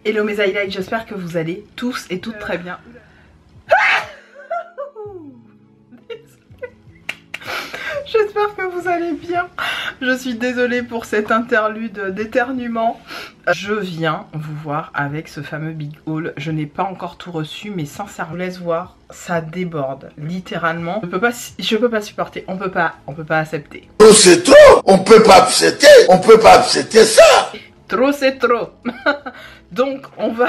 Hello mes highlights, j'espère que vous allez tous et toutes très bien. J'espère que vous allez bien. Je suis désolée pour cet interlude d'éternuement. Je viens vous voir avec ce fameux big haul. Je n'ai pas encore tout reçu, mais sincèrement, je vous laisse voir, ça déborde littéralement. Je peux pas supporter. On peut pas accepter. Trop c'est trop. On peut pas accepter ça. Trop c'est trop. Donc on va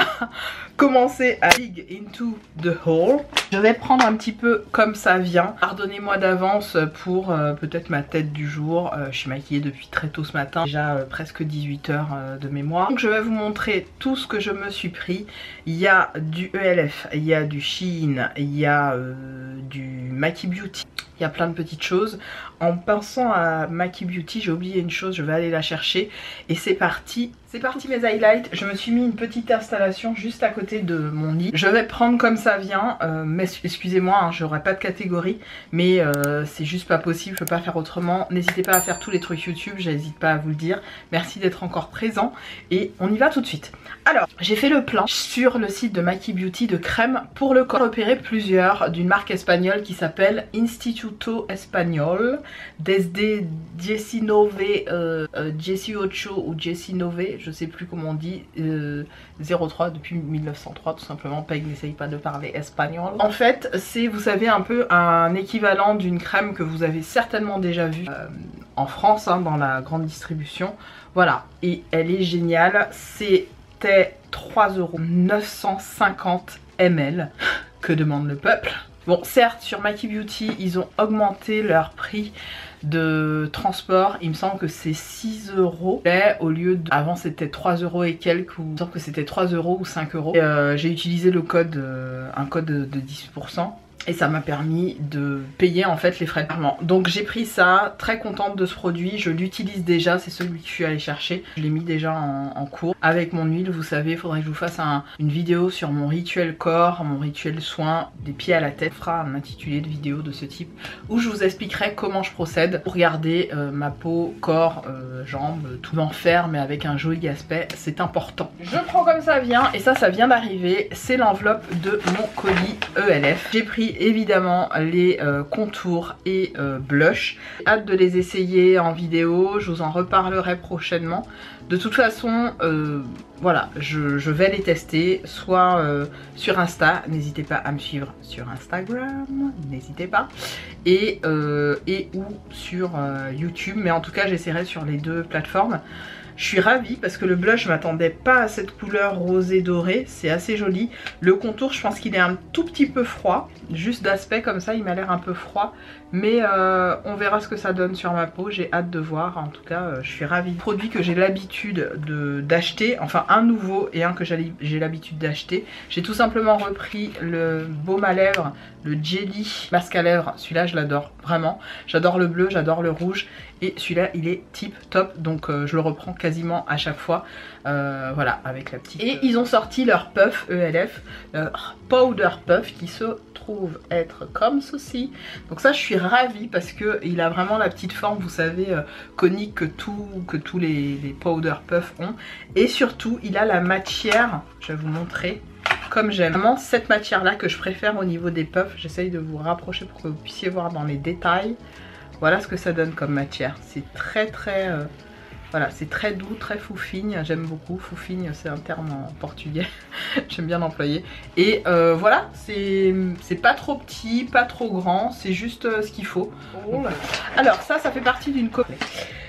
commencer à dig into the hole. Je vais prendre un petit peu comme ça vient. Pardonnez-moi d'avance pour peut-être ma tête du jour. Je suis maquillée depuis très tôt ce matin, déjà presque 18 heures de mémoire. Donc je vais vous montrer tout ce que je me suis pris. Il y a du ELF, il y a du Shein, il y a du Maki Beauty. Il y a plein de petites choses. En pensant à Maki Beauty, j'ai oublié une chose, je vais aller la chercher. Et c'est parti. C'est parti mes highlights. Je me suis mis une petite installation juste à côté de mon lit. Je vais prendre comme ça vient. Mais excusez-moi, hein, j'aurai pas de catégorie. Mais c'est juste pas possible, je peux pas faire autrement. N'hésitez pas à faire tous les trucs YouTube, j'hésite pas à vous le dire. Merci d'être encore présent. Et on y va tout de suite. Alors, j'ai fait le plein sur le site de Maki Beauty de crème pour le corps. J'ai repéré plusieurs d'une marque espagnole qui s'appelle Instituto Español desde 19 ou 19, je sais plus comment on dit, 03 depuis 1903 tout simplement. Peg n'essaye pas de parler espagnol. En fait c'est, vous savez, un peu un équivalent d'une crème que vous avez certainement déjà vue en France, hein, dans la grande distribution. Voilà, et elle est géniale. C'était 3,950 ml. Que demande le peuple? Bon, certes, sur Maki Beauty, ils ont augmenté leur prix de transport. Il me semble que c'est 6 €. Au lieu de... Avant, c'était 3 € et quelques. Ou... Il me semble que c'était 3 € ou 5 €. J'ai utilisé le code, un code de 10%. Et ça m'a permis de payer en fait les frais de paiement. Donc j'ai pris ça, très contente de ce produit. Je l'utilise déjà, c'est celui que je suis allée chercher. Je l'ai mis déjà en cours. Avec mon huile, vous savez, il faudrait que je vous fasse une vidéo sur mon rituel corps, mon rituel soin des pieds à la tête. Je ferai un intitulé de vidéo de ce type où je vous expliquerai comment je procède pour garder ma peau, corps, jambes, tout en faire mais avec un joli aspect. C'est important. Je prends comme ça vient, et ça vient d'arriver. C'est l'enveloppe de mon colis ELF. J'ai pris évidemment les contours et blush. J'ai hâte de les essayer en vidéo, je vous en reparlerai prochainement. De toute façon, voilà, je vais les tester, soit sur Insta, n'hésitez pas à me suivre sur Instagram, n'hésitez pas, et ou sur YouTube, mais en tout cas j'essaierai sur les deux plateformes. Je suis ravie parce que le blush, je m'attendais pas à cette couleur rosée dorée, c'est assez joli. Le contour, je pense qu'il est un tout petit peu froid, juste d'aspect comme ça, il m'a l'air un peu froid. Mais on verra ce que ça donne sur ma peau, j'ai hâte de voir. En tout cas, je suis ravie. Produit que j'ai l'habitude d'acheter, enfin un nouveau et un que j'ai l'habitude d'acheter. J'ai tout simplement repris le baume à lèvres, le Jelly masque à lèvres. Celui-là, je l'adore, vraiment. J'adore le bleu, j'adore le rouge. Et celui-là, il est tip top, donc je le reprends quasiment à chaque fois. Voilà, avec la petite... Et ils ont sorti leur puff ELF, leur powder puff, qui se trouve être comme ceci. Donc ça, je suis ravie parce que il a vraiment la petite forme, vous savez, conique que tous les powder puff ont. Et surtout, il a la matière, je vais vous montrer, comme j'aime. Vraiment cette matière là que je préfère au niveau des puffs. J'essaye de vous rapprocher pour que vous puissiez voir dans les détails. Voilà ce que ça donne comme matière. C'est très voilà, c'est très doux, très foufigne. J'aime beaucoup. Foufigne, c'est un terme en portugais. J'aime bien l'employer. Et voilà, c'est pas trop petit, pas trop grand. C'est juste ce qu'il faut. Donc, alors ça fait partie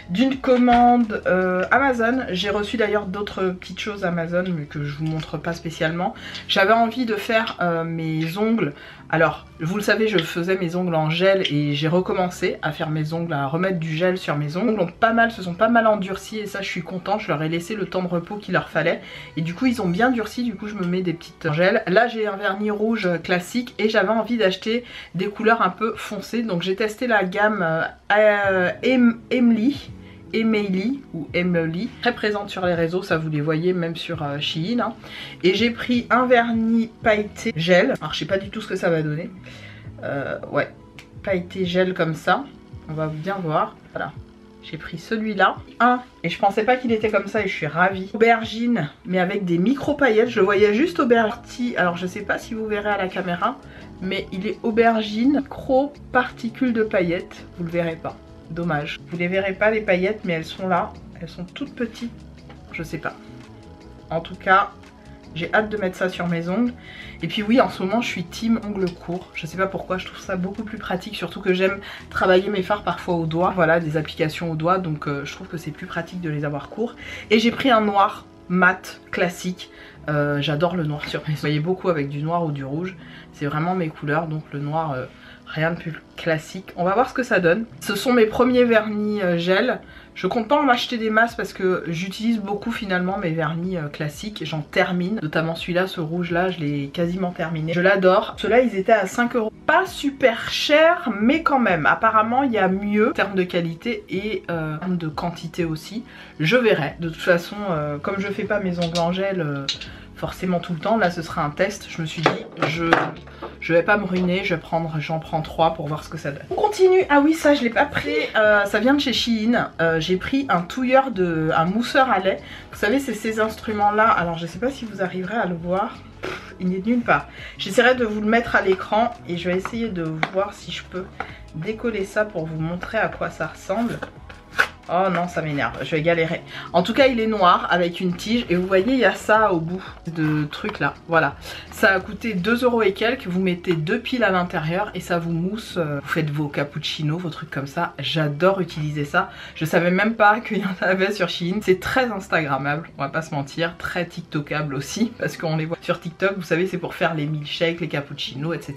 d'une commande Amazon. J'ai reçu d'ailleurs d'autres petites choses Amazon, mais que je vous montre pas spécialement. J'avais envie de faire mes ongles. Alors, vous le savez, je faisais mes ongles en gel et j'ai recommencé à faire mes ongles, à remettre du gel sur mes ongles. Ils se sont pas mal endurcis et ça, je suis contente. Je leur ai laissé le temps de repos qu'il leur fallait. Et du coup, ils ont bien durci. Du coup, je me mets des petites gels. Là, j'ai un vernis rouge classique et j'avais envie d'acheter des couleurs un peu foncées. Donc, j'ai testé la gamme Emily ou Emily, très présente sur les réseaux, ça vous les voyez même sur Shein, hein. Et j'ai pris un vernis pailleté gel, alors je sais pas du tout ce que ça va donner, ouais, pailleté gel comme ça, on va bien voir, voilà, J'ai pris celui-là, et je pensais pas qu'il était comme ça et je suis ravie. Aubergine, mais avec des micro paillettes, je le voyais juste aubergine. Alors je sais pas si vous verrez à la caméra, mais il est aubergine, micro particules de paillettes, vous le verrez pas. Dommage. Vous les verrez pas les paillettes, mais elles sont là, elles sont toutes petites, je sais pas. En tout cas, j'ai hâte de mettre ça sur mes ongles. Et puis oui, en ce moment je suis team ongles courts. Je sais pas pourquoi, je trouve ça beaucoup plus pratique. Surtout que j'aime travailler mes fards parfois au doigt. Voilà, des applications au doigt. Donc je trouve que c'est plus pratique de les avoir courts. Et j'ai pris un noir mat classique. J'adore le noir sur mes ongles. Vous voyez beaucoup avec du noir ou du rouge. C'est vraiment mes couleurs. Donc le noir, rien de plus classique. On va voir ce que ça donne. Ce sont mes premiers vernis gel. Je compte pas en acheter des masses parce que j'utilise beaucoup finalement mes vernis classiques. J'en termine, notamment celui-là, ce rouge là, je l'ai quasiment terminé. Je l'adore. Ceux-là ils étaient à 5 €. Pas super cher, mais quand même. Apparemment il y a mieux en termes de qualité et en termes de quantité aussi. Je verrai. De toute façon, comme je fais pas mes ongles en gel forcément tout le temps, là ce sera un test. Je me suis dit je vais pas me ruiner, j'en prends 3 pour voir ce que ça donne. On continue. Ah oui, ça je l'ai pas pris, ça vient de chez Shein. J'ai pris un touilleur un mousseur à lait. Vous savez, c'est ces instruments là. Alors je sais pas si vous arriverez à le voir, il n'est nulle part. J'essaierai de vous le mettre à l'écran et je vais essayer de voir si je peux décoller ça pour vous montrer à quoi ça ressemble. Oh non, ça m'énerve, je vais galérer. En tout cas, il est noir avec une tige et vous voyez, il y a ça au bout de truc là. Voilà, ça a coûté 2 € et quelques. Vous mettez 2 piles à l'intérieur et ça vous mousse. Vous faites vos cappuccinos, vos trucs comme ça. J'adore utiliser ça. Je savais même pas qu'il y en avait sur Shein. C'est très instagrammable, on va pas se mentir. Très tiktokable aussi parce qu'on les voit sur TikTok. Vous savez, c'est pour faire les milkshakes, les cappuccinos, etc.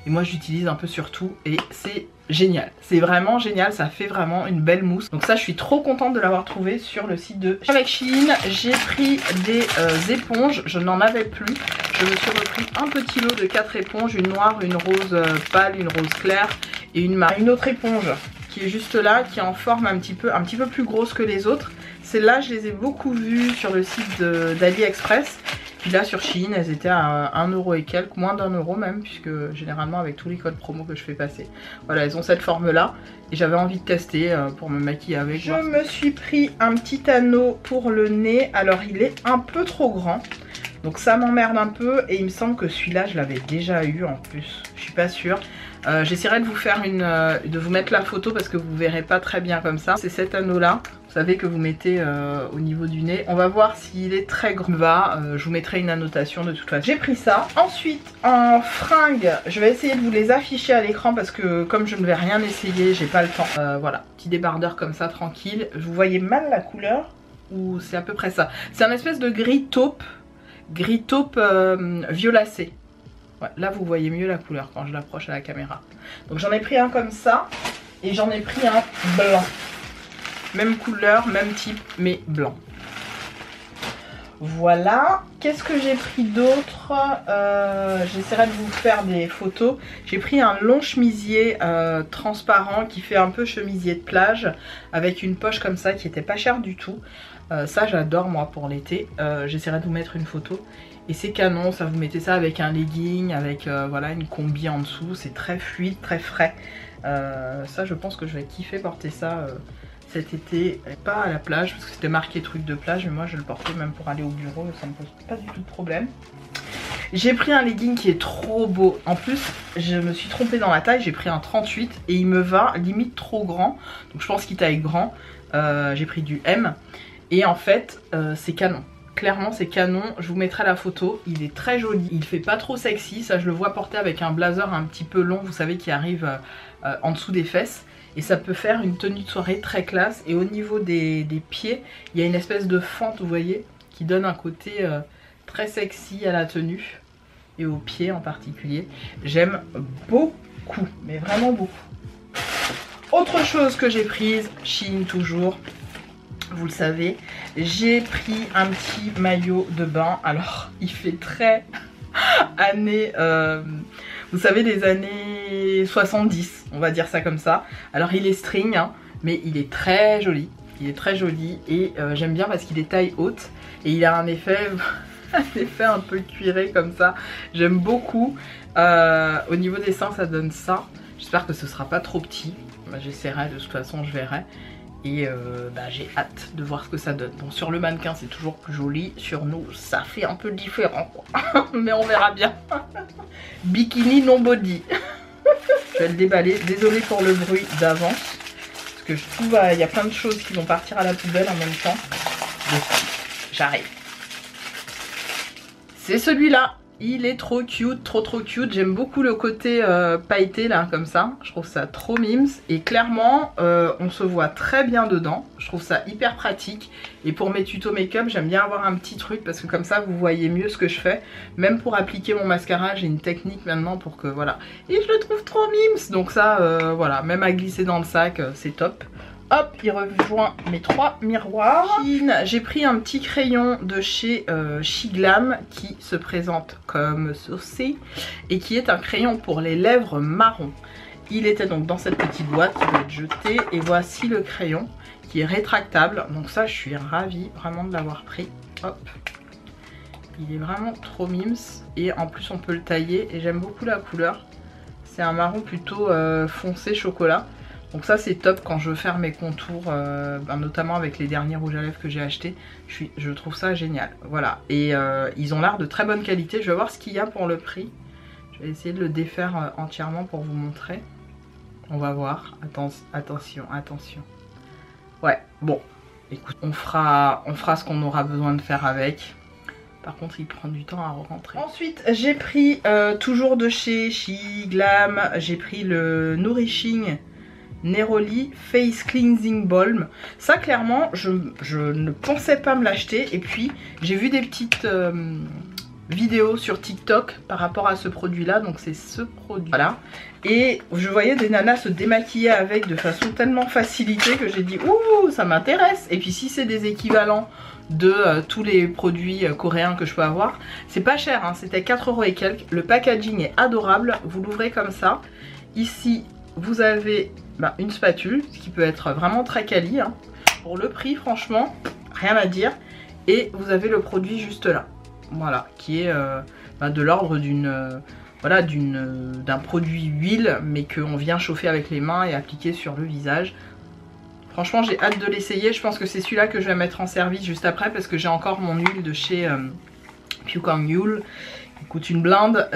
Et moi, j'utilise un peu sur tout et c'est génial, c'est vraiment génial, ça fait vraiment une belle mousse. Donc ça, je suis trop contente de l'avoir trouvé sur le site de avec Shein. J'ai pris des éponges, je n'en avais plus. Je me suis repris un petit lot de 4 éponges, une noire, une rose pâle, une rose claire et une autre éponge qui est juste là, qui est en forme un petit peu plus grosse que les autres. Celles-là, je les ai beaucoup vues sur le site d'AliExpress. Puis là sur Shein, elles étaient à 1 € et quelques, moins d'1 € même, puisque généralement avec tous les codes promo que je fais passer, voilà, elles ont cette forme là. Et j'avais envie de tester pour me maquiller avec. Je me suis pris un petit anneau pour le nez. Alors il est un peu trop grand, donc ça m'emmerde un peu. Et il me semble que celui-là je l'avais déjà eu en plus, je suis pas sûre. J'essaierai de vous faire de vous mettre la photo parce que vous verrez pas très bien comme ça. C'est cet anneau là, vous savez, que vous mettez au niveau du nez. On va voir s'il est très grand. Je vous mettrai une annotation de toute façon. J'ai pris ça. Ensuite en fringues, je vais essayer de vous les afficher à l'écran parce que comme je ne vais rien essayer, j'ai pas le temps. Voilà, petit débardeur comme ça tranquille. Vous voyez mal la couleur ou c'est à peu près ça. C'est un espèce de gris taupe violacé. Ouais, là vous voyez mieux la couleur quand je l'approche à la caméra. Donc j'en ai pris un comme ça et j'en ai pris un blanc. Même couleur, même type, mais blanc. Voilà. Qu'est-ce que j'ai pris d'autre? J'essaierai de vous faire des photos. J'ai pris un long chemisier transparent qui fait un peu chemisier de plage avec une poche comme ça qui était pas chère du tout. Ça j'adore moi pour l'été. J'essaierai de vous mettre une photo. Et c'est canon, ça vous mettez ça avec un legging, avec voilà, une combi en dessous. C'est très fluide, très frais. Ça je pense que je vais kiffer porter ça cet été. Pas à la plage parce que c'était marqué truc de plage, mais moi je le portais même pour aller au bureau, ça me pose pas du tout de problème. J'ai pris un legging qui est trop beau. En plus, je me suis trompée dans la taille, j'ai pris un 38 et il me va limite trop grand. Donc je pense qu'il taille grand. J'ai pris du M. Et en fait, c'est canon. Clairement c'est canon, je vous mettrai la photo, il est très joli, il fait pas trop sexy, ça je le vois porter avec un blazer un petit peu long, vous savez, qui arrive en dessous des fesses. Et ça peut faire une tenue de soirée très classe. Et au niveau des pieds, il y a une espèce de fente, vous voyez, qui donne un côté très sexy à la tenue. Et aux pieds en particulier. J'aime beaucoup, mais vraiment beaucoup. Autre chose que j'ai prise, Shein toujours. Vous le savez, j'ai pris un petit maillot de bain. Alors, il fait très années, vous savez, des années 70, on va dire ça comme ça. Alors, il est string, hein, mais il est très joli. Il est très joli et j'aime bien parce qu'il est taille haute. Et il a un effet, un peu cuiré comme ça. J'aime beaucoup. Au niveau des seins, ça donne ça. J'espère que ce sera pas trop petit. J'essaierai, de toute façon, je verrai. Et bah, j'ai hâte de voir ce que ça donne. Bon, sur le mannequin c'est toujours plus joli, sur nous ça fait un peu différent quoi. Mais on verra bien. Bikini non body. Je vais le déballer, désolée pour le bruit d'avance. Parce que je trouve il y a plein de choses qui vont partir à la poubelle en même temps. Donc j'arrive. C'est celui-là. Il est trop cute, trop cute. J'aime beaucoup le côté pailleté là, comme ça. Je trouve ça trop mimes. Et clairement, on se voit très bien dedans. Je trouve ça hyper pratique. Et pour mes tutos make-up, j'aime bien avoir un petit truc parce que comme ça, vous voyez mieux ce que je fais. Même pour appliquer mon mascara, j'ai une technique maintenant pour que voilà. Et je le trouve trop mimes. Donc ça, voilà, même à glisser dans le sac, c'est top. Hop, il rejoint mes 3 miroirs. J'ai pris un petit crayon de chez Shiglam qui se présente comme ceci et qui est un crayon pour les lèvres marron. Il était donc dans cette petite boîte qui va être jetée et voici le crayon qui est rétractable. Donc ça, je suis ravie vraiment de l'avoir pris. Hop, il est vraiment trop mimes et en plus on peut le tailler et j'aime beaucoup la couleur. C'est un marron plutôt foncé chocolat. Donc ça c'est top quand je veux faire mes contours, notamment avec les derniers rouges à lèvres que j'ai achetés. Je trouve ça génial. Voilà. Et ils ont l'air de très bonne qualité. Je vais voir ce qu'il y a pour le prix. Je vais essayer de le défaire entièrement pour vous montrer. On va voir. Attention. Ouais, bon. Écoute, on fera ce qu'on aura besoin de faire avec. Par contre, il prend du temps à rentrer. Ensuite, j'ai pris, toujours de chez Shiglam, j'ai pris le Nourishing Neroli Face Cleansing Balm. Ça clairement je ne pensais pas me l'acheter et puis j'ai vu des petites vidéos sur TikTok par rapport à ce produit là, donc c'est ce produit là et je voyais des nanas se démaquiller avec de façon tellement facilitée que j'ai dit ouh ça m'intéresse. Et puis si c'est des équivalents de tous les produits coréens que je peux avoir, c'est pas cher hein, c'était 4 € et quelques. Le packaging est adorable, vous l'ouvrez comme ça, ici vous avez une spatule, ce qui peut être vraiment très quali. Hein. Pour le prix, franchement, rien à dire. Et vous avez le produit juste là. Voilà, qui est de l'ordre d'un produit huile, mais qu'on vient chauffer avec les mains et appliquer sur le visage. Franchement, j'ai hâte de l'essayer. Je pense que c'est celui-là que je vais mettre en service juste après, parce que j'ai encore mon huile de chez Pyukang Yule. Il coûte une blinde,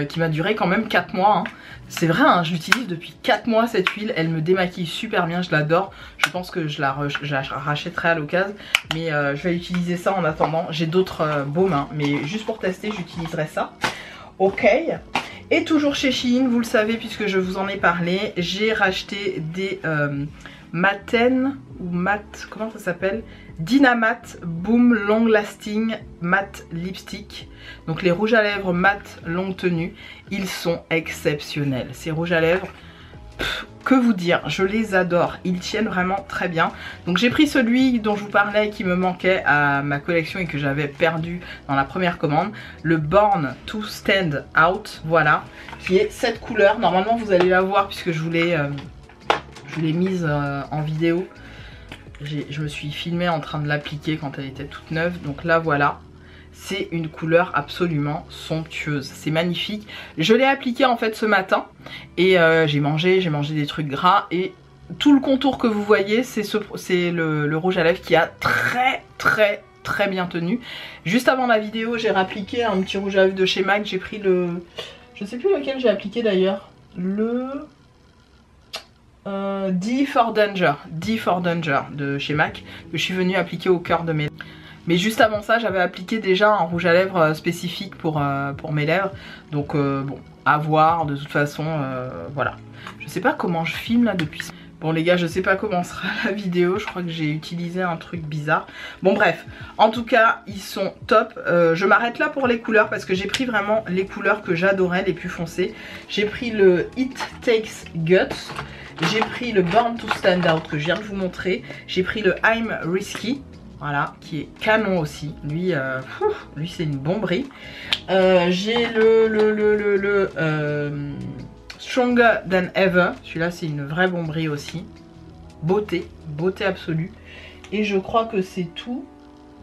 qui m'a duré quand même 4 mois. Hein. C'est vrai, hein, je l'utilise depuis 4 mois cette huile, elle me démaquille super bien, je l'adore. Je pense que je la rachèterai à l'occasion, mais je vais utiliser ça en attendant. J'ai d'autres baumes, hein, mais juste pour tester, j'utiliserai ça. Ok. Et toujours chez Shein, vous le savez puisque je vous en ai parlé, j'ai racheté des Matten ou Matte, comment ça s'appelle, Dynamatte Boom Long Lasting Matte Lipstick. Donc les rouges à lèvres mat longue tenue, ils sont exceptionnels. Ces rouges à lèvres, que vous dire, je les adore, ils tiennent vraiment très bien. Donc j'ai pris celui dont je vous parlais qui me manquait à ma collection et que j'avais perdu dans la première commande, le Born to Stand Out, voilà, qui est cette couleur. Normalement vous allez la voir puisque je vous l'ai mise en vidéo. Je me suis filmée en train de l'appliquer quand elle était toute neuve, donc là voilà. C'est une couleur absolument somptueuse, c'est magnifique. Je l'ai appliqué en fait ce matin et j'ai mangé des trucs gras et tout le contour que vous voyez c'est le rouge à lèvres qui a très bien tenu. Juste avant la vidéo j'ai réappliqué un petit rouge à lèvres de chez MAC, j'ai pris le... je sais plus lequel j'ai appliqué d'ailleurs, le... D for Danger de chez MAC que je suis venue appliquer au cœur de mes lèvres. Mais juste avant ça j'avais appliqué déjà un rouge à lèvres spécifique pour mes lèvres. Donc bon, à voir de toute façon, voilà. Je sais pas comment je filme là depuis... Bon les gars, je sais pas comment sera la vidéo, je crois que j'ai utilisé un truc bizarre. Bon bref, en tout cas ils sont top. Je m'arrête là pour les couleurs parce que j'ai pris vraiment les couleurs que j'adorais, les plus foncées. J'ai pris le It Takes Guts, j'ai pris le Born to Stand Out que je viens de vous montrer, j'ai pris le I'm Risky. Voilà, qui est canon aussi. Lui c'est une bomberie. J'ai le Stronger Than Ever. Celui-là, c'est une vraie bomberie aussi. Beauté absolue. Et je crois que c'est tout.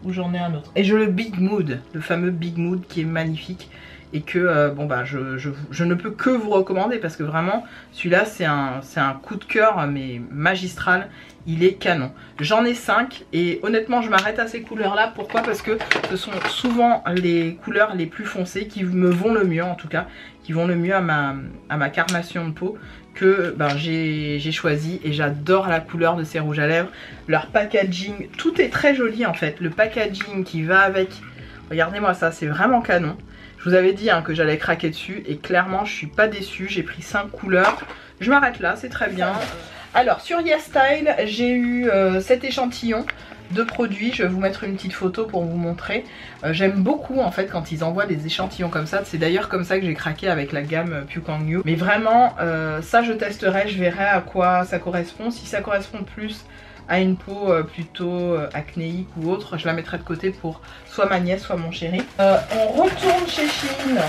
Ou j'en ai un autre. Et j'ai le Big Mood, le fameux Big Mood qui est magnifique. et que bon bah je ne peux que vous recommander parce que vraiment celui-là c'est un coup de cœur mais magistral, il est canon. J'en ai 5 et honnêtement je m'arrête à ces couleurs là. Pourquoi? Parce que ce sont souvent les couleurs les plus foncées qui me vont le mieux, en tout cas qui vont le mieux à ma carnation de peau, que ben, j'ai choisi, et j'adore la couleur de ces rouges à lèvres. Leur packaging, tout est très joli en fait. Le packaging qui va avec, regardez-moi ça, c'est vraiment canon. Je vous avais dit hein, que j'allais craquer dessus et clairement je suis pas déçue. J'ai pris 5 couleurs. Je m'arrête là, c'est très bien. Alors sur YesStyle, j'ai eu cet échantillon de produits. Je vais vous mettre une petite photo pour vous montrer. J'aime beaucoup en fait quand ils envoient des échantillons comme ça. C'est d'ailleurs comme ça que j'ai craqué avec la gamme Pukwangyu. Mais vraiment ça je testerai, je verrai à quoi ça correspond. Si ça correspond plus à une peau plutôt acnéique ou autre, je la mettrai de côté pour soit ma nièce soit mon chéri. On retourne chez Shein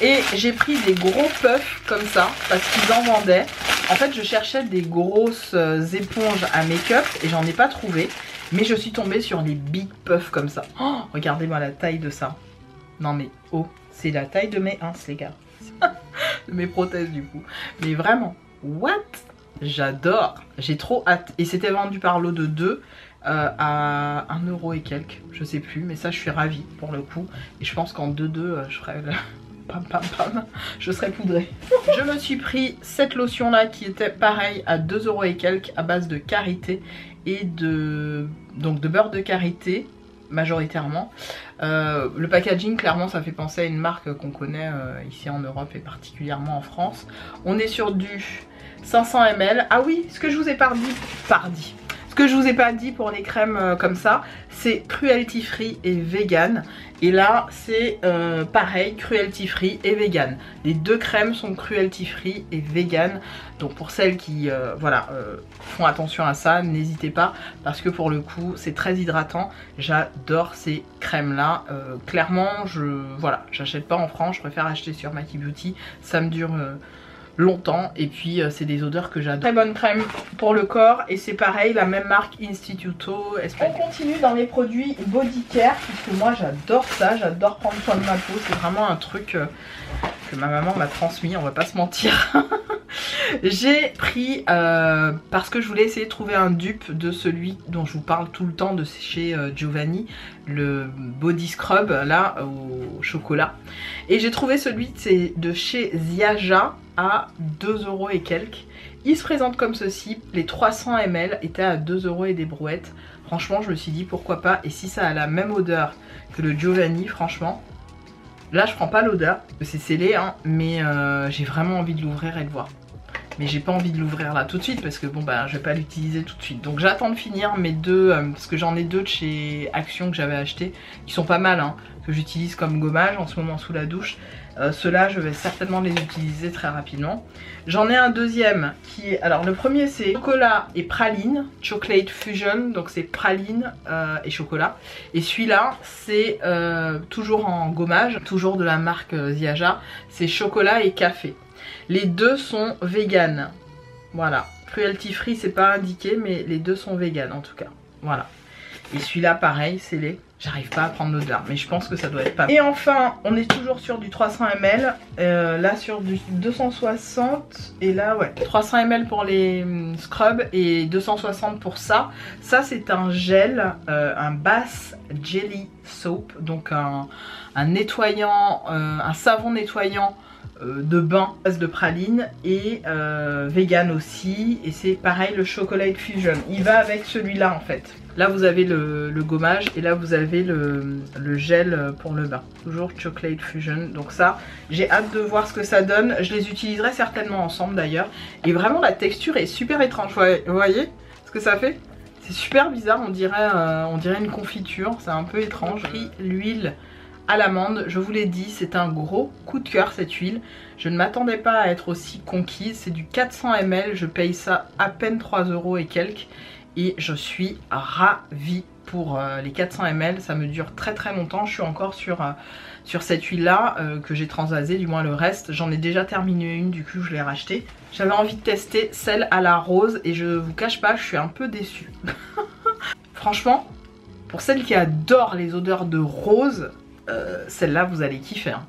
et j'ai pris des gros puffs comme ça parce qu'ils en vendaient. En fait je cherchais des grosses éponges à make-up et j'en ai pas trouvé, mais je suis tombée sur les big puffs comme ça. Oh, regardez-moi la taille de ça. Non mais oh, c'est la taille de mes ins les gars. De mes prothèses du coup. Mais vraiment, what? J'adore, j'ai trop hâte. Et c'était vendu par lot de 2 à 1 € et quelques, je sais plus, mais ça je suis ravie pour le coup. Et je pense qu'en 2-2 je ferai le... pam pam pam, je serai poudrée. Je me suis pris cette lotion là qui était pareil à 2 € et quelques, à base de karité et de beurre de karité majoritairement. Le packaging clairement ça fait penser à une marque qu'on connaît ici en Europe et particulièrement en France. On est sur du 500 ml. Ah oui, ce que je vous ai pas dit. Ce que je vous ai pas dit pour les crèmes comme ça, c'est cruelty free et vegan. Et là, c'est pareil, cruelty free et vegan. Les deux crèmes sont cruelty free et vegan. Donc pour celles qui voilà, font attention à ça, n'hésitez pas. Parce que pour le coup, c'est très hydratant. J'adore ces crèmes-là. Clairement, voilà, j'achète pas en France. Je préfère acheter sur Maki Beauty. Ça me dure... longtemps, et puis c'est des odeurs que j'adore. Très bonne crème pour le corps, et c'est pareil, la même marque Instituto espagnol. On continue dans les produits body care, puisque moi j'adore ça, j'adore prendre soin de ma peau, c'est vraiment un truc que ma maman m'a transmis, on va pas se mentir. J'ai pris, parce que je voulais essayer de trouver un dupe de celui dont je vous parle tout le temps, de chez Giovanni, le body scrub là au chocolat, et j'ai trouvé celui de chez Ziaja à 2 € et quelques. Il se présente comme ceci, les 300 ml étaient à 2 € et des brouettes. Franchement je me suis dit pourquoi pas, et si ça a la même odeur que le Giovanni, franchement, là je prends pas l'odeur, c'est scellé hein, mais j'ai vraiment envie de l'ouvrir et de voir. Mais j'ai pas envie de l'ouvrir là tout de suite parce que bon bah je vais pas l'utiliser tout de suite. Donc j'attends de finir mes deux, parce que j'en ai deux de chez Action que j'avais acheté, qui sont pas mal hein, que j'utilise comme gommage en ce moment sous la douche. Ceux-là je vais certainement les utiliser très rapidement. J'en ai un deuxième qui est, alors le premier c'est chocolat et praline, Chocolate Fusion, donc c'est praline et chocolat. Et celui-là c'est toujours en gommage, toujours de la marque Ziaja, c'est chocolat et café. Les deux sont vegan, voilà. Cruelty free c'est pas indiqué, mais les deux sont vegan en tout cas, voilà. Et celui-là pareil, c'est les... J'arrive pas à prendre l'odeur, mais je pense que ça doit être pas mal. Et enfin, on est toujours sur du 300 ml, là sur du 260, et là ouais, 300 ml pour les scrubs et 260 pour ça. Ça c'est un gel, un Bath Jelly Soap, donc un nettoyant, un savon nettoyant de bain de praline et vegan aussi, et c'est pareil le Chocolate Fusion, il va avec celui-là en fait. Là vous avez le gommage et là vous avez le gel pour le bain, toujours Chocolate Fusion. Donc ça j'ai hâte de voir ce que ça donne, je les utiliserai certainement ensemble d'ailleurs, et vraiment la texture est super étrange, vous voyez ce que ça fait? C'est super bizarre, on dirait une confiture, c'est un peu étrange. J'ai pris l'huile à l'amande, je vous l'ai dit, c'est un gros coup de cœur cette huile. Je ne m'attendais pas à être aussi conquise, c'est du 400 ml, je paye ça à peine 3 € et quelques. Et je suis ravie pour les 400 ml, ça me dure très très longtemps. Je suis encore sur cette huile là que j'ai transvasée, du moins le reste. J'en ai déjà terminé une, du coup je l'ai rachetée. J'avais envie de tester celle à la rose et je vous cache pas, je suis un peu déçue. Franchement, pour celles qui adorent les odeurs de rose, celle-là vous allez kiffer. Hein.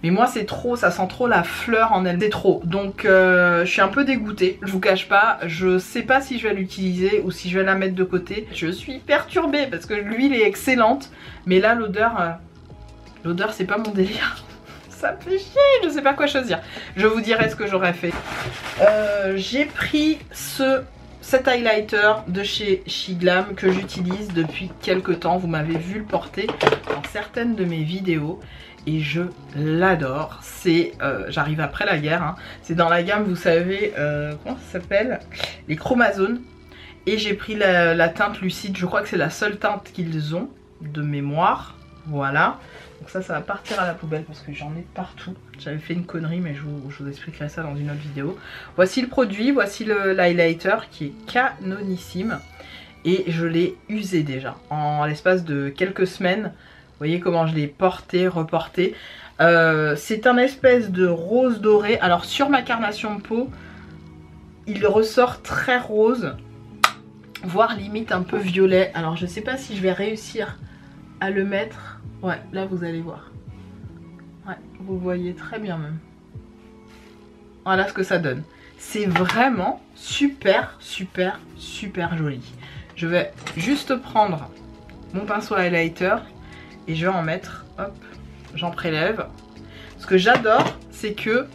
Mais moi c'est trop, ça sent trop la fleur en elle, c'est trop. Donc je suis un peu dégoûtée, je vous cache pas. Je sais pas si je vais l'utiliser ou si je vais la mettre de côté. Je suis perturbée parce que l'huile est excellente. Mais là l'odeur c'est pas mon délire. Ça me fait chier, je sais pas quoi choisir. Je vous dirai ce que j'aurais fait. J'ai pris cet highlighter de chez Shiglam que j'utilise depuis quelques temps. Vous m'avez vu le porter dans certaines de mes vidéos et je l'adore. C'est, j'arrive après la guerre, hein. C'est dans la gamme, vous savez, comment ça s'appelle, les chromazones. Et j'ai pris la teinte lucide, je crois que c'est la seule teinte qu'ils ont de mémoire. Voilà. Donc ça va partir à la poubelle parce que j'en ai partout. J'avais fait une connerie mais je vous expliquerai ça dans une autre vidéo. Voici le produit, voici l'highlighter qui est canonissime. Et je l'ai usé déjà en l'espace de quelques semaines. Vous voyez comment je l'ai porté, reporté. C'est un espèce de rose doré. Alors sur ma carnation de peau, il ressort très rose. Voire limite un peu violet. Alors je sais pas si je vais réussir à le mettre. Ouais, là vous allez voir. Ouais, vous voyez très bien même. Voilà ce que ça donne. C'est vraiment super, super, super joli. Je vais juste prendre mon pinceau highlighter et je vais en mettre, hop, j'en prélève. Ce que j'adore, c'est que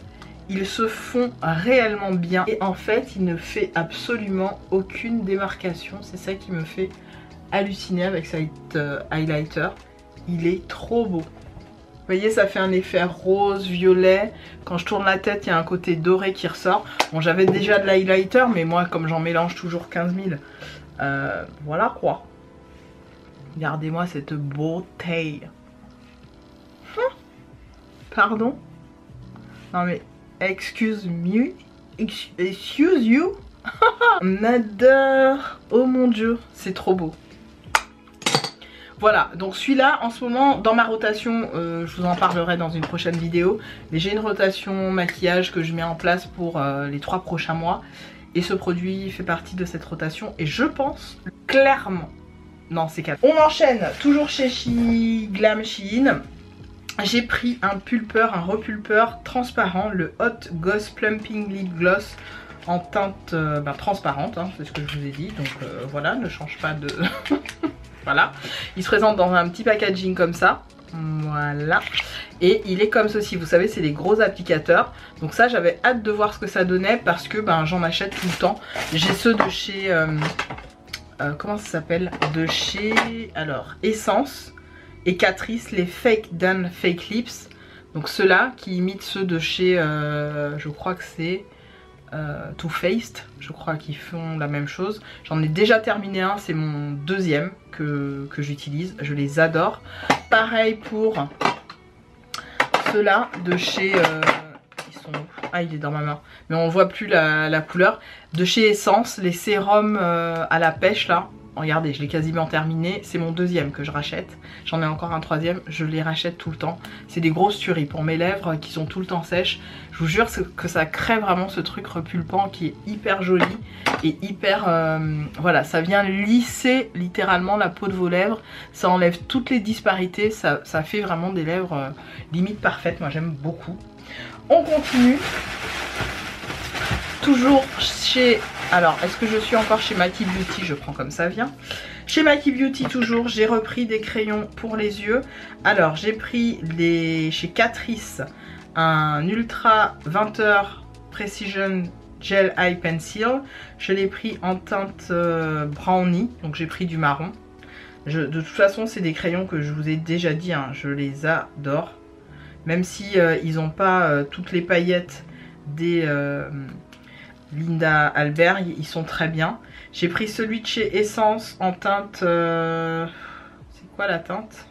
ils se font réellement bien et en fait, il ne fait absolument aucune démarcation. C'est ça qui me fait halluciner avec cet highlighter. Il est trop beau. Vous voyez, ça fait un effet rose, violet. Quand je tourne la tête, il y a un côté doré qui ressort. Bon, j'avais déjà de l'highlighter, mais moi, comme j'en mélange toujours 15 000, voilà quoi. Regardez-moi cette beauté. Pardon? Non mais, excuse me. Excuse you. On adore. Oh mon dieu, c'est trop beau. Voilà, donc celui-là en ce moment dans ma rotation, je vous en parlerai dans une prochaine vidéo, mais j'ai une rotation maquillage que je mets en place pour les 3 prochains mois et ce produit fait partie de cette rotation et je pense clairement, non c'est 4. On enchaîne toujours chez Shiglam Shein. J'ai pris un pulpeur, un repulpeur transparent, le Hot Goss Plumping Lip Gloss en teinte transparente, hein, c'est ce que je vous ai dit, donc voilà, ne change pas de... Voilà, il se présente dans un petit packaging comme ça, voilà, et il est comme ceci, vous savez c'est les gros applicateurs, donc ça j'avais hâte de voir ce que ça donnait parce que j'en achète tout le temps. J'ai ceux de chez, comment ça s'appelle, de chez, alors, Essence et Catrice, les Fake Done Fake Lips, donc ceux-là qui imitent ceux de chez, je crois que c'est... Too Faced, je crois qu'ils font la même chose. J'en ai déjà terminé un, c'est mon deuxième que j'utilise, je les adore. Pareil pour ceux-là de chez... ils sont... Ah, il est dans ma main, mais on voit plus la couleur. De chez Essence, les sérums à la pêche là. Regardez, je l'ai quasiment terminé. C'est mon deuxième que je rachète. J'en ai encore un troisième. Je les rachète tout le temps. C'est des grosses tueries pour mes lèvres qui sont tout le temps sèches. Je vous jure que ça crée vraiment ce truc repulpant qui est hyper joli. Et hyper... voilà, ça vient lisser littéralement la peau de vos lèvres. Ça enlève toutes les disparités. Ça fait vraiment des lèvres limite parfaites. Moi j'aime beaucoup. On continue. Toujours chez... Alors, est-ce que je suis encore chez Maki Beauty? Je prends comme ça vient. Chez Maki Beauty toujours, j'ai repris des crayons pour les yeux. Alors, j'ai pris chez Catrice un Ultra 20h Precision Gel Eye Pencil. Je l'ai pris en teinte brownie, donc j'ai pris du marron. De toute façon, c'est des crayons que je vous ai déjà dit, hein, je les adore. Même si ils n'ont pas toutes les paillettes des... Linda Alberg, ils sont très bien. J'ai pris celui de chez Essence en teinte... c'est quoi la teinte?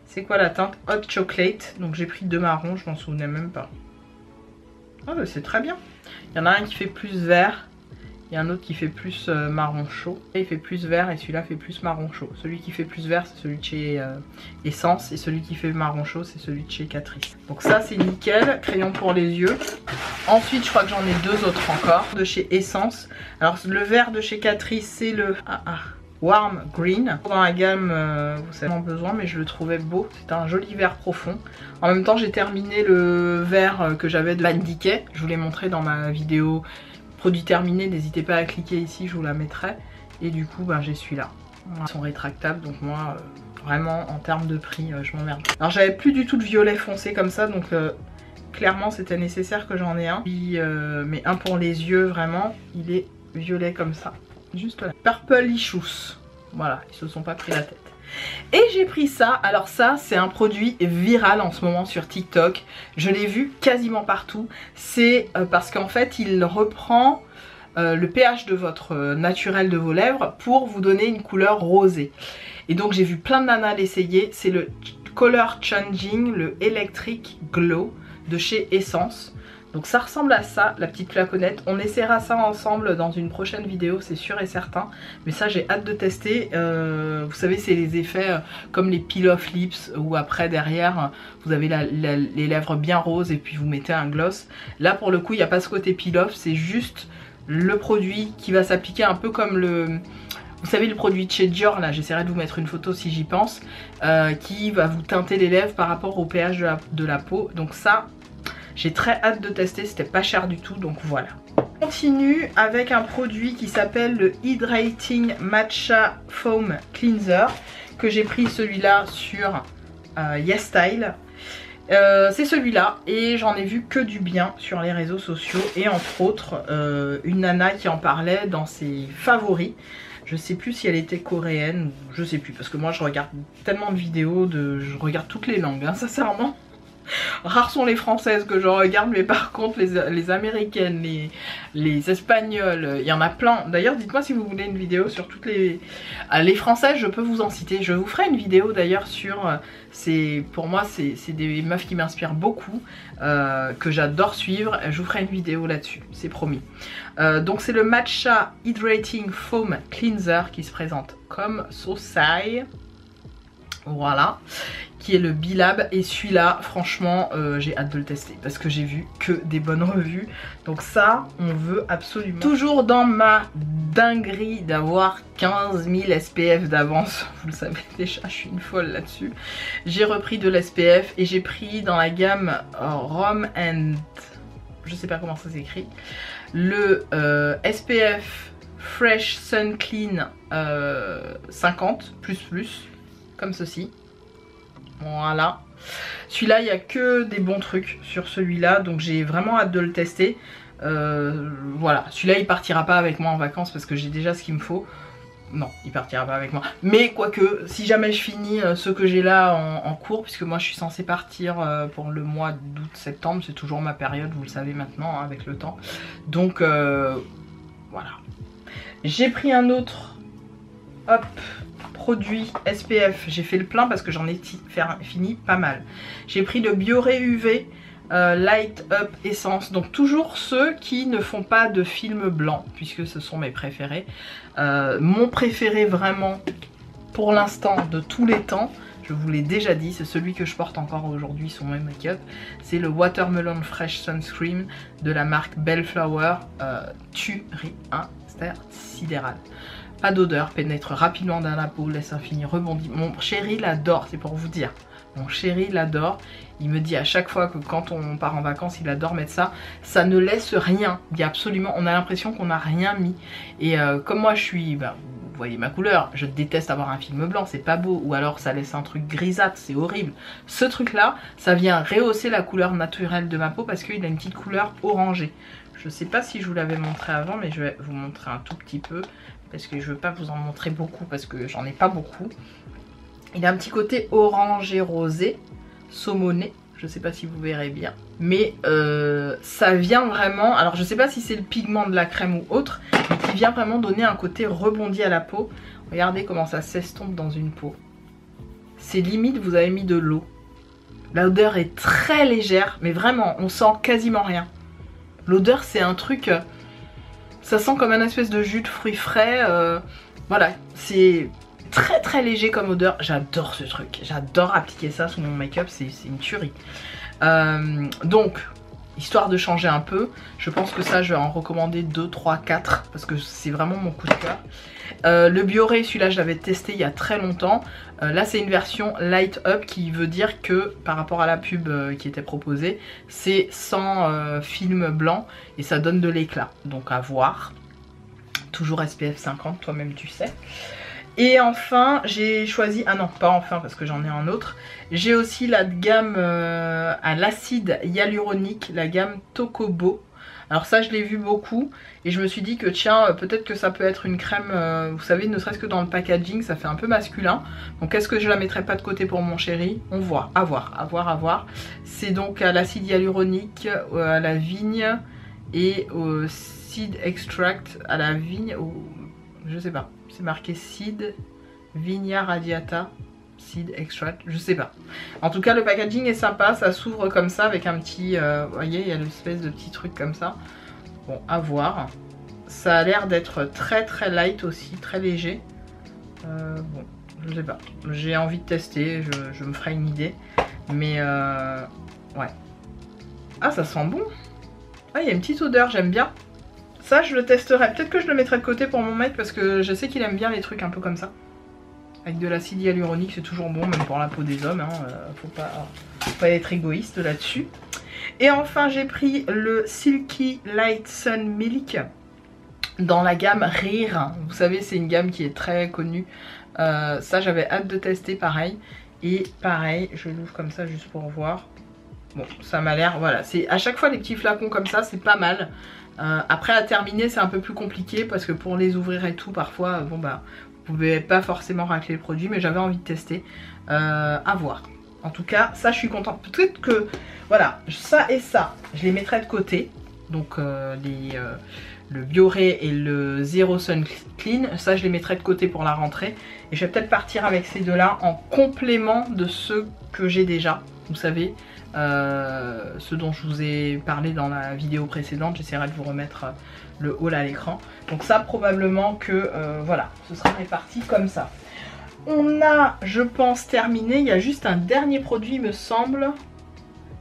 C'est quoi la teinte? Hot Chocolate. Donc j'ai pris 2 marrons, je m'en souvenais même pas. Oh, bah, c'est très bien. Il y en a un qui fait plus vert. Il y a un autre qui fait plus marron chaud. Et il fait plus vert et celui-là fait plus marron chaud. Celui qui fait plus vert, c'est celui de chez Essence. Et celui qui fait marron chaud, c'est celui de chez Catrice. Donc ça, c'est nickel. Crayon pour les yeux. Ensuite, je crois que j'en ai 2 autres encore de chez Essence. Alors, le vert de chez Catrice, c'est le... Warm Green. Dans la gamme, vous avez besoin, mais je le trouvais beau. C'est un joli vert profond. En même temps, j'ai terminé le vert que j'avais de Van Dijk. Je vous l'ai montré dans ma vidéo produit terminé. N'hésitez pas à cliquer ici, je vous la mettrai. Et du coup, ben, j'ai celui-là. Ils sont rétractables, donc moi, vraiment, en termes de prix, je m'emmerde. Alors, j'avais plus du tout de violet foncé comme ça, donc clairement, c'était nécessaire que j'en ai un. Puis, mais un pour les yeux, vraiment, il est violet comme ça. Juste là. Purple Issues. Voilà, ils se sont pas pris la tête. Et j'ai pris ça. Alors ça, c'est un produit viral en ce moment sur TikTok. Je l'ai vu quasiment partout. C'est parce qu'en fait, il reprend le pH de votre naturel de vos lèvres pour vous donner une couleur rosée. Et donc j'ai vu plein de nanas l'essayer. C'est le Color Changing, le Electric Glow de chez Essence. Donc ça ressemble à ça, la petite flaconnette. On essaiera ça ensemble dans une prochaine vidéo, c'est sûr et certain. Mais ça, j'ai hâte de tester. Vous savez, c'est les effets comme les peel-off lips, où après, derrière, vous avez les lèvres bien roses et puis vous mettez un gloss. Là, pour le coup, il n'y a pas ce côté peel-off, c'est juste le produit qui va s'appliquer un peu comme le... Vous savez, le produit de chez Dior, là, j'essaierai de vous mettre une photo si j'y pense, qui va vous teinter les lèvres par rapport au pH de la peau. Donc ça... J'ai très hâte de tester, c'était pas cher du tout, donc voilà. On continue avec un produit qui s'appelle le Hydrating Matcha Foam Cleanser, que j'ai pris celui-là sur YesStyle. C'est celui-là et j'en ai vu que du bien sur les réseaux sociaux et entre autres une nana qui en parlait dans ses favoris. Je sais plus si elle était coréenne, je sais plus parce que moi je regarde tellement de vidéos, je regarde toutes les langues, hein, sincèrement. Rares sont les françaises que je regarde, mais par contre les américaines, les espagnoles, il y en a plein. D'ailleurs, dites-moi si vous voulez une vidéo sur toutes les françaises, je peux vous en citer. Je vous ferai une vidéo d'ailleurs sur... pour moi, c'est des meufs qui m'inspirent beaucoup, que j'adore suivre. Je vous ferai une vidéo là-dessus, c'est promis. Donc c'est le Matcha Hydrating Foam Cleanser qui se présente comme Sosai. Voilà, qui est le Bilab et celui-là franchement j'ai hâte de le tester parce que j'ai vu que des bonnes revues, donc ça on veut absolument. Toujours dans ma dinguerie d'avoir 15 000 SPF d'avance, vous le savez déjà, je suis une folle là-dessus. J'ai repris de l'SPF et j'ai pris dans la gamme Rom and... je sais pas comment ça s'écrit, le SPF Fresh Sun Clean 50 plus comme ceci. Voilà. Celui-là, il n'y a que des bons trucs sur celui-là, donc j'ai vraiment hâte de le tester. Voilà, celui-là il partira pas avec moi en vacances parce que j'ai déjà ce qu'il me faut. Non, il partira pas avec moi. Mais quoique, si jamais je finis ce que j'ai là en cours, puisque moi je suis censée partir pour le mois d'août-septembre, c'est toujours ma période, vous le savez maintenant, hein, avec le temps. Donc voilà. J'ai pris un autre, hop, produit SPF, j'ai fait le plein parce que j'en ai fini pas mal. J'ai pris le Bioré UV Light Up Essence, donc toujours ceux qui ne font pas de film blanc puisque ce sont mes préférés. Mon préféré vraiment pour l'instant de tous les temps, je vous l'ai déjà dit, c'est celui que je porte encore aujourd'hui sur mon make-up, c'est le Watermelon Fresh Sunscreen de la marque Bellflower. Tuerie intersidérale. Pas d'odeur, pénètre rapidement dans la peau, laisse infini, rebondit. Mon chéri l'adore, c'est pour vous dire. Mon chéri l'adore. Il me dit à chaque fois que quand on part en vacances, il adore mettre ça. Ça ne laisse rien. Il y a absolument, on a l'impression qu'on n'a rien mis. Et comme moi je suis, vous voyez ma couleur, je déteste avoir un film blanc, c'est pas beau. Ou alors ça laisse un truc grisâtre, c'est horrible. Ce truc là, ça vient rehausser la couleur naturelle de ma peau parce qu'il a une petite couleur orangée. Je sais pas si je vous l'avais montré avant, mais je vais vous montrer un tout petit peu. Parce que je veux pas vous en montrer beaucoup parce que j'en ai pas beaucoup. Il a un petit côté orangé rosé, saumoné, je sais pas si vous verrez bien. Mais ça vient vraiment, alors je sais pas si c'est le pigment de la crème ou autre, mais qui vient vraiment donner un côté rebondi à la peau. Regardez comment ça s'estompe dans une peau. C'est limite vous avez mis de l'eau. L'odeur est très légère, mais vraiment on sent quasiment rien. L'odeur c'est un truc... ça sent comme un espèce de jus de fruits frais. Voilà, c'est très très léger comme odeur. J'adore ce truc. J'adore appliquer ça sous mon make-up. C'est une tuerie. Donc, histoire de changer un peu. Je pense que ça, je vais en recommander 2, 3, 4 parce que c'est vraiment mon coup de cœur. Le Bioré, celui-là, je l'avais testé il y a très longtemps. Là, c'est une version Light Up qui veut dire que par rapport à la pub qui était proposée, c'est sans film blanc et ça donne de l'éclat. Donc à voir. Toujours SPF 50, toi-même tu sais. Et enfin, j'ai choisi... Ah non, pas enfin parce que j'en ai un autre. J'ai aussi la gamme à l'acide hyaluronique, la gamme Tokobo. Alors ça, je l'ai vu beaucoup et je me suis dit que tiens, peut-être que ça peut être une crème, vous savez, ne serait-ce que dans le packaging, ça fait un peu masculin. Donc est-ce que je la mettrai pas de côté pour mon chéri? On voit, à voir. C'est donc à l'acide hyaluronique, à la vigne et au seed extract à la vigne, je sais pas. C'est marqué Seed Vigna Radiata Seed Extract, je sais pas. En tout cas, le packaging est sympa, ça s'ouvre comme ça avec un petit... vous voyez, il y a l'espèce de petit truc comme ça. Bon, à voir. Ça a l'air d'être très très light aussi, très léger. Bon, je sais pas. J'ai envie de tester, je me ferai une idée. Mais ouais. Ah, ça sent bon. Ah, il y a une petite odeur, j'aime bien. Ça, je le testerai. Peut-être que je le mettrai de côté pour mon mec parce que je sais qu'il aime bien les trucs un peu comme ça. Avec de l'acide hyaluronique, c'est toujours bon, même pour la peau des hommes. Hein. Faut pas être égoïste là-dessus. Et enfin, j'ai pris le Silky Light Sun Milk dans la gamme Rire. Vous savez, c'est une gamme qui est très connue. Ça, j'avais hâte de tester pareil. Et pareil, je l'ouvre comme ça juste pour voir. Bon, ça m'a l'air... Voilà, c'est à chaque fois les petits flacons comme ça, c'est pas mal. Après à terminer c'est un peu plus compliqué parce que pour les ouvrir et tout parfois bon bah vous pouvez pas forcément racler le produit, mais j'avais envie de tester, à voir. En tout cas ça je suis contente, peut-être que voilà ça et ça je les mettrai de côté, donc le Bioré et le Zero Sun Clean, ça je les mettrai de côté pour la rentrée et je vais peut-être partir avec ces deux là en complément de ceux que j'ai déjà, vous savez. Ce dont je vous ai parlé dans la vidéo précédente, j'essaierai de vous remettre le haul à l'écran. Donc ça probablement que voilà, ce sera réparti comme ça. On a, je pense, terminé. Il y a juste un dernier produit, il me semble,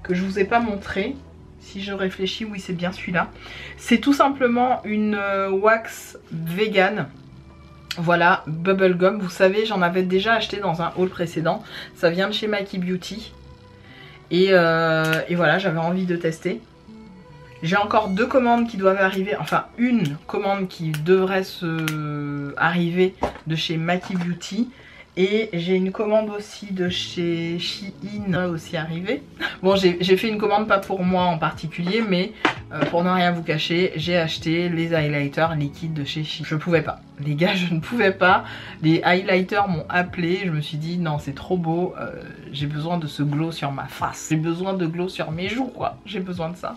que je vous ai pas montré. Si je réfléchis, oui c'est bien celui-là. C'est tout simplement une wax vegan. Voilà, Bubblegum. Vous savez, j'en avais déjà acheté dans un haul précédent. Ça vient de chez Mikey Beauty. Et voilà, j'avais envie de tester. J'ai encore 2 commandes qui doivent arriver. Enfin, une commande qui devrait arriver de chez Mikey Beauty. Et j'ai une commande aussi de chez Shein aussi arrivée. Bon, j'ai fait une commande pas pour moi en particulier, mais pour ne rien vous cacher, j'ai acheté les highlighters liquides de chez Shein. Je pouvais pas. Les gars, je ne pouvais pas. Les highlighters m'ont appelé. Je me suis dit non, c'est trop beau. J'ai besoin de ce glow sur ma face. J'ai besoin de glow sur mes joues, quoi. J'ai besoin de ça.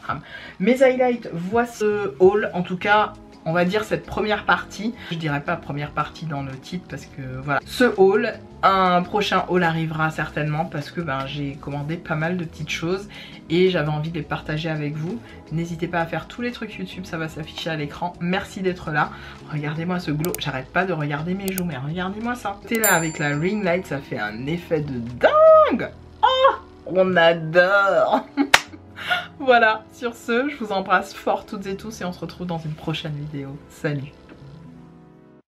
Mes highlights, voient ce haul. En tout cas, on va dire cette première partie. Je dirais pas première partie dans le titre parce que voilà. Ce haul, un prochain haul arrivera certainement parce que ben, j'ai commandé pas mal de petites choses et j'avais envie de les partager avec vous. N'hésitez pas à faire tous les trucs YouTube, ça va s'afficher à l'écran. Merci d'être là. Regardez-moi ce glow. J'arrête pas de regarder mes joues, mais regardez-moi ça. T'es là avec la ring light, ça fait un effet de dingue. Oh, on adore. Voilà, sur ce, je vous embrasse fort toutes et tous et on se retrouve dans une prochaine vidéo. Salut!